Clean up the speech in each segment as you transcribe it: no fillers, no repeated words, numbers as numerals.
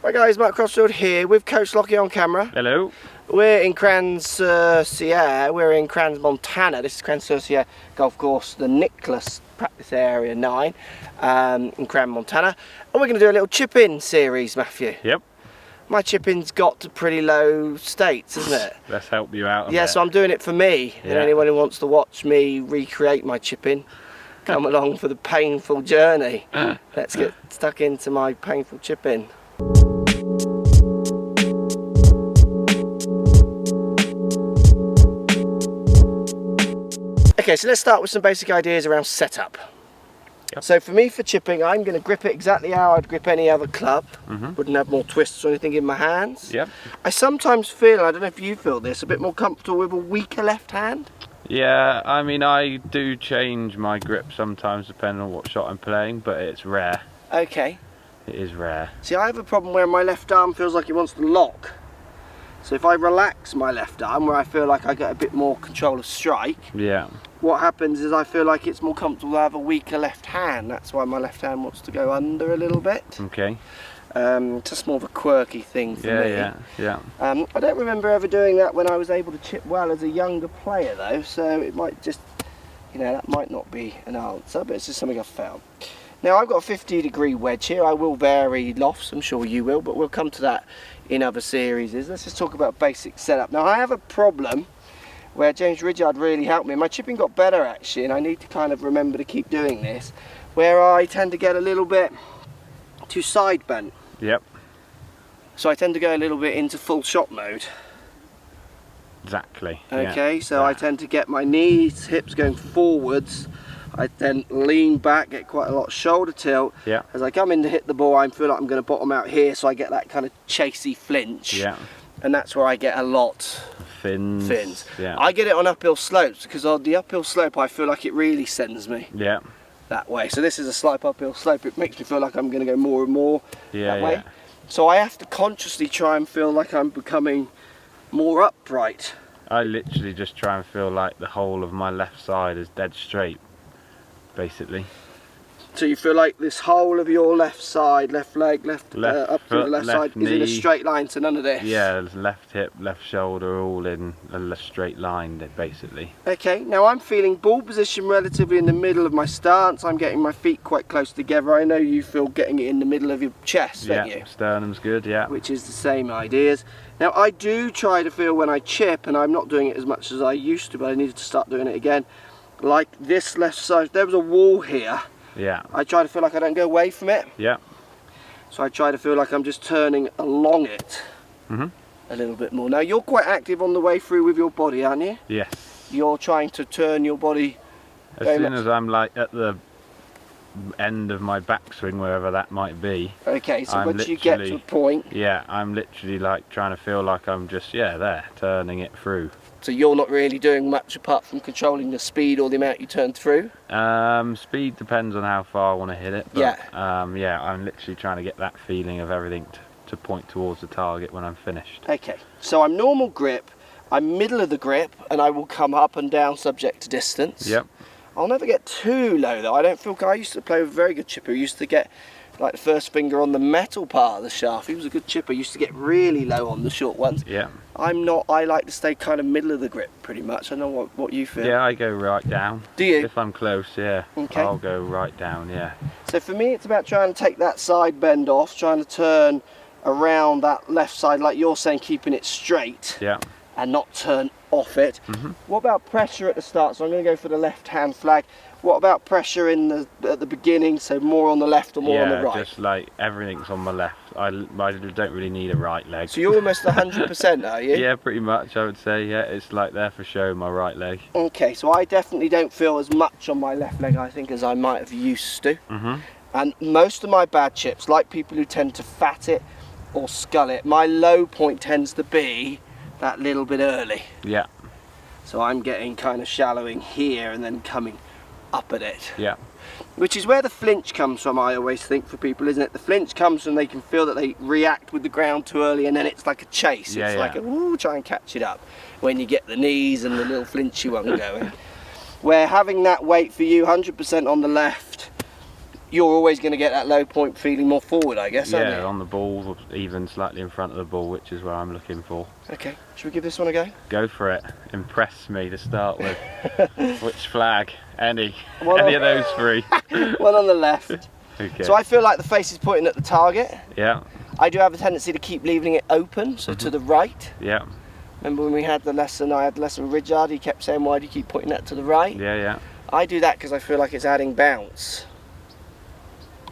Right guys, Mark Crossfield here with Coach Lockey on camera. Hello. We're in Crans-sur-Sierre, we're in Crans, Montana. This is Crans-sur-Sierre Golf Course, the Nicholas Practice Area 9 in Crans, Montana. And we're going to do a little chip-in series, Matthew. Yep. My chip-in's got to pretty low states, isn't it? Let's help you out a Yeah, bit. so I'm doing it for me. Yeah. And anyone who wants to watch me recreate my chip-in, come along for the painful journey. Let's get stuck into my painful chip-in. Okay, so let's start with some basic ideas around setup. Yep. So for me, for chipping, I'm going to grip it exactly how I'd grip any other club. Wouldn't have more twists or anything in my hands. Yep. I sometimes feel, I don't know if you feel this, a bit more comfortable with a weaker left hand. Yeah, I mean, I do change my grip sometimes depending on what shot I'm playing, but it's rare. Okay. It is rare. See, I have a problem where my left arm feels like it wants to lock. So if I relax my left arm, where I feel like I get a bit more control of strike, Yeah. what happens is I feel like it's more comfortable to have a weaker left hand. That's why my left hand wants to go under a little bit. Okay. Just more of a quirky thing for me. Yeah. I don't remember ever doing that when I was able to chip well as a younger player though, so it might just, you know, that might not be an answer, but it's just something I've found. Now I've got a 50-degree wedge here. I will vary lofts, I'm sure you will, but we'll come to that in other series. Let's just talk about basic setup. Now I have a problem where James Ridyard really helped me. My chipping got better actually, and I need to kind of remember to keep doing this, where I tend to get a little bit too side bent. Yep. So I tend to go a little bit into full shot mode. Exactly. Okay, yeah. so I tend to get my knees, hips going forwards. I then lean back, get quite a lot of shoulder tilt. Yeah. As I come in to hit the ball, I feel like I'm going to bottom out here, so I get that kind of chasey flinch. Yeah. And that's where I get a lot. Fins. Yeah. I get it on uphill slopes, because on the uphill slope I feel like it really sends me Yeah. that way. So this is a slight uphill slope. It makes me feel like I'm going to go more and more Yeah. that way. So I have to consciously try and feel like I'm becoming more upright. I literally just try and feel like the whole of my left side is dead straight, basically. So you feel like this whole of your left side, left leg, up to the foot, left side knee, is in a straight line, so none of this? Yeah, left hip, left shoulder, all in a straight line, basically. Okay, now I'm feeling ball position relatively in the middle of my stance. I'm getting my feet quite close together. I know you feel getting it in the middle of your chest, don't you? Yeah, sternum's good, yeah. Which is the same ideas. Now I do try to feel when I chip, and I'm not doing it as much as I used to, but I needed to start doing it again. Like this left side, there was a wall here. Yeah. I try to feel like I don't go away from it. Yeah. So I try to feel like I'm just turning along it Mhm. a little bit more. Now you're quite active on the way through with your body, aren't you? Yes. You're trying to turn your body. As soon as I'm like at the end of my backswing, wherever that might be. Okay, so I'm once you get to a point. Yeah, I'm literally like trying to feel like I'm just, there, turning it through. So you're not really doing much apart from controlling the speed or the amount you turn through? Speed depends on how far I want to hit it. But, Yeah. I'm literally trying to get that feeling of everything to point towards the target when I'm finished. Okay, so I'm normal grip, I'm middle of the grip, and I will come up and down subject to distance. Yep. I'll never get too low though. I don't feel, I used to play with a very good chipper who used to get like the first finger on the metal part of the shaft. He was a good chipper, used to get really low on the short ones. Yeah. I'm not, I like to stay kind of middle of the grip pretty much. I know what you feel. Yeah, I go right down. Do you? If I'm close, yeah. Okay. I'll go right down, yeah. So for me it's about trying to take that side bend off, trying to turn around that left side like you're saying, keeping it straight. Yeah. And not turn off it. What about pressure at the start? So I'm going to go for the left hand flag. What about pressure at the beginning, so more on the left or more on the right? Yeah, just like everything's on my left. I don't really need a right leg. So you're almost 100%, are you? Yeah, pretty much I would say, yeah. It's like there for show, my right leg. Okay, so I definitely don't feel as much on my left leg, I think, as I might have used to. And most of my bad chips, like people who tend to fat it or scull it, my low point tends to be that little bit early. Yeah. So I'm getting kind of shallowing here and then coming up at it. Yeah. Which is where the flinch comes from, I always think, for people, isn't it? The flinch comes when they can feel that they react with the ground too early, and then it's like a chase. Yeah, it's like a, ooh, try and catch it up when you get the knees and the little flinchy one going. Where having that weight for you, 100% on the left, you're always going to get that low point feeling more forward, I guess, aren't you? Yeah, on the ball, even slightly in front of the ball, which is where I'm looking for. Okay, should we give this one a go? Go for it. Impress me to start with. Which flag? Any of those three. One on the left. Okay. So I feel like the face is pointing at the target. Yeah. I do have a tendency to keep leaving it open, so to the right. Yeah. Remember when we had the lesson, I had the lesson with Ridgard, he kept saying, why do you keep pointing that to the right? Yeah, yeah. I do that because I feel like it's adding bounce.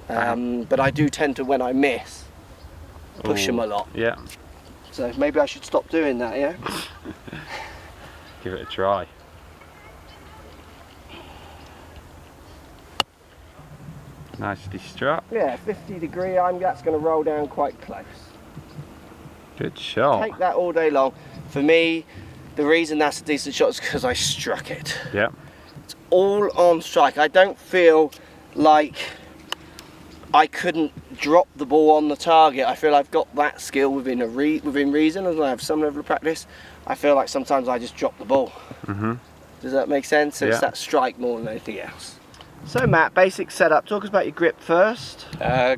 But I do tend to, when I miss, push them a lot. Yeah. So maybe I should stop doing that, yeah? Give it a try. Nicely struck. Yeah, 50 degree, that's going to roll down quite close. Good shot. Take that all day long. For me, the reason that's a decent shot is because I struck it. Yeah. It's all on strike. I don't feel like I couldn't drop the ball on the target. I feel I've got that skill within reason, as I have some level of practice. I feel like sometimes I just drop the ball. Does that make sense? So it's that strike more than anything else. So Matt, basic setup. Talk us about your grip first.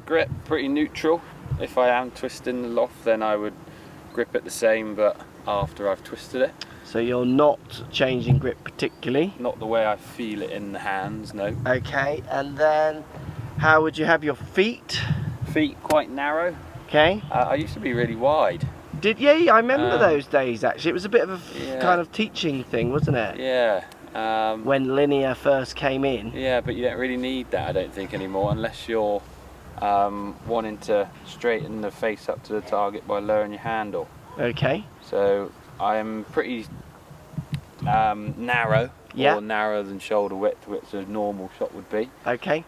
Grip pretty neutral. If I am twisting the loft, then I would grip it the same, but after I've twisted it. So you're not changing grip particularly? Not the way I feel it in the hands, no. Okay, and then how would you have your feet? Feet quite narrow. Okay. I used to be really wide. Yeah, I remember those days actually. It was a bit of a kind of teaching thing, wasn't it? Yeah. When linear first came in. Yeah, but you don't really need that, I don't think, anymore, unless you're wanting to straighten the face up to the target by lowering your handle. Okay. So I'm pretty narrow, or narrower than shoulder width, which a normal shot would be. Okay.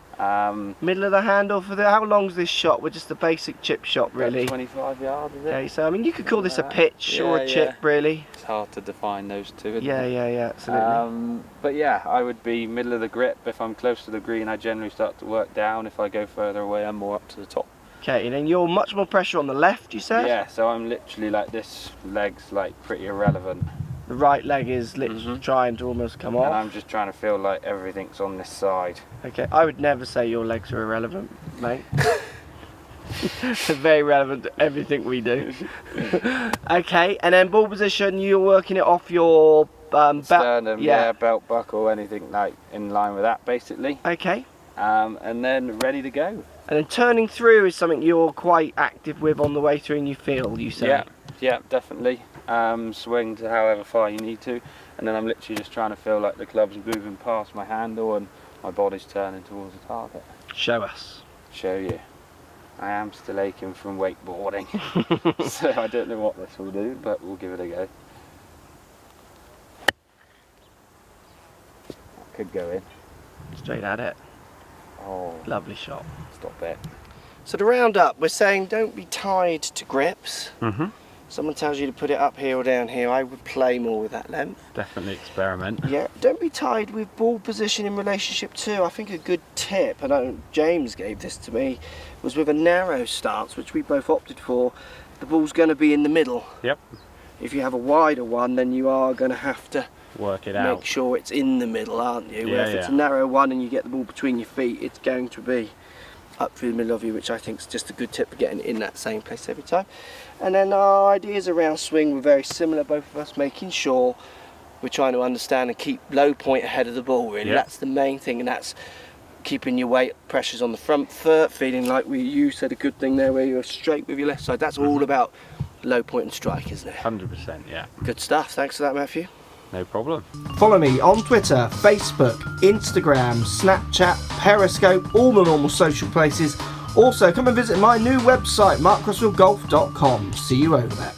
Middle of the handle for how long's this shot? We're just a basic chip shot, really. About 25 yards, is it? Okay, so I mean you could call this a pitch or a chip, really. It's hard to define those two, isn't it? Yeah, absolutely. But yeah, I would be middle of the grip. If I'm close to the green, I generally start to work down. If I go further away, I'm more up to the top. Okay, and then you're much more pressure on the left, you said? Yeah, so I'm literally like this leg's like pretty irrelevant. The right leg is literally trying to almost come off. And I'm just trying to feel like everything's on this side. Okay, I would never say your legs are irrelevant, mate. They're very relevant to everything we do. Okay, and then ball position, you're working it off your sternum, belt buckle, anything like in line with that, basically. Okay. And then ready to go. And then turning through is something you're quite active with on the way through and you feel, you say? Yeah, definitely. Swing to however far you need to, and then I'm literally just trying to feel like the club's moving past my handle and my body's turning towards the target. Show us. Show you. I am still aching from wakeboarding, so I don't know what this will do, but we'll give it a go. That could go in. Straight at it. Oh, lovely shot. Stop it. So to round up, we're saying don't be tied to grips. Someone tells you to put it up here or down here, I would play more with that length. Definitely experiment. Yeah, don't be tied with ball position in relationship to. I think a good tip, and James gave this to me, was with a narrow stance, which we both opted for, the ball's going to be in the middle. Yep. If you have a wider one, then you are going to have to work it out. Make sure it's in the middle, aren't you? Yeah, Where if it's a narrow one and you get the ball between your feet, it's going to be up through the middle of you, which I think is just a good tip for getting in that same place every time. And then our ideas around swing were very similar, both of us, making sure we're trying to understand and keep low point ahead of the ball, really. That's the main thing, and that's keeping your weight pressures on the front foot, feeling like you said a good thing there where you're straight with your left side. That's all about low point and strike, isn't it? 100%, yeah. Good stuff. Thanks for that, Matthew. No problem. Follow me on Twitter, Facebook, Instagram, Snapchat, Periscope, all the normal social places. Also, come and visit my new website, markcrossfieldgolf.com. See you over there.